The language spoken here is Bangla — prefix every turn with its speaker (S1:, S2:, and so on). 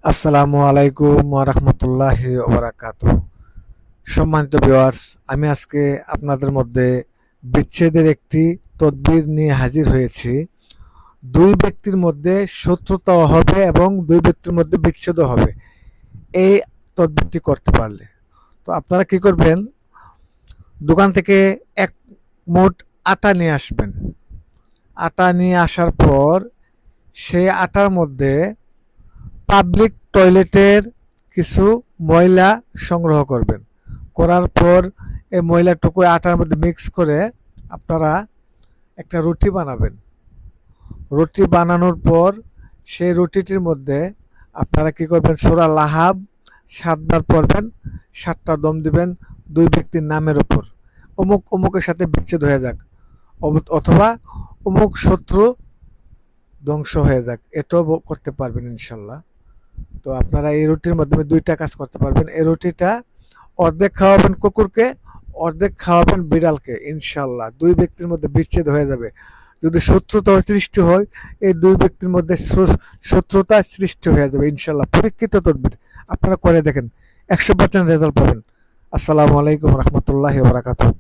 S1: আসসালামু আলাইকুম ওয়া রাহমাতুল্লাহি ওয়া বারাকাতুহু। সম্মানিত ভিউয়ার্স, আমি আজকে আপনাদের মধ্যে বিচ্ছেদের একটি তদবির নিয়ে হাজির হয়েছি। দুই ব্যক্তির মধ্যে শত্রুতাও হবে এবং দুই ব্যক্তির মধ্যে বিচ্ছেদও হবে এই তদবিরটি করতে পারলে। তো আপনারা কি করবেন, দোকান থেকে এক মুঠ আটা নিয়ে আসবেন। আটা নিয়ে আসার পর সেই আটার মধ্যে পাবলিক টয়লেটের কিছু ময়লা সংগ্রহ করবেন। করার পর এই ময়লাটুকু আটার মধ্যে মিক্স করে আপনারা একটা রুটি বানাবেন। রুটি বানানোর পর সেই রুটিটির মধ্যে আপনারা কি করবেন, সূরা লাহাব 7 বার পড়বেন, 7টা দম দিবেন দুই ব্যক্তির নামের উপর। অমুক অমুকের সাথে বিচ্ছেদ হয়ে যাক, অথবা অমুক শত্রু ধ্বংস হয়ে যাক, এটাও করতে পারবেন ইনশাল্লাহ। তো আপনারা এই রুটির মাধ্যমে দুইটা কাজ করতে পারবেন। এই রুটিটা অর্ধেক খাওয়াবেন কুকুরকে, অর্ধেক খাওয়াবেন বিড়ালকে, ইনশাল্লাহ দুই ব্যক্তির মধ্যে বিচ্ছেদ হয়ে যাবে। যদি শত্রুতা সৃষ্টি হয়, এই দুই ব্যক্তির মধ্যে শত্রুতা সৃষ্টি হয়ে যাবে ইনশাল্লাহ। পরীক্ষিত তদবির, আপনারা করে দেখেন, 100% রেজাল্ট পাবেন। আসসালামু আলাইকুম রহমতুল্লাহ বারাকাতুহু।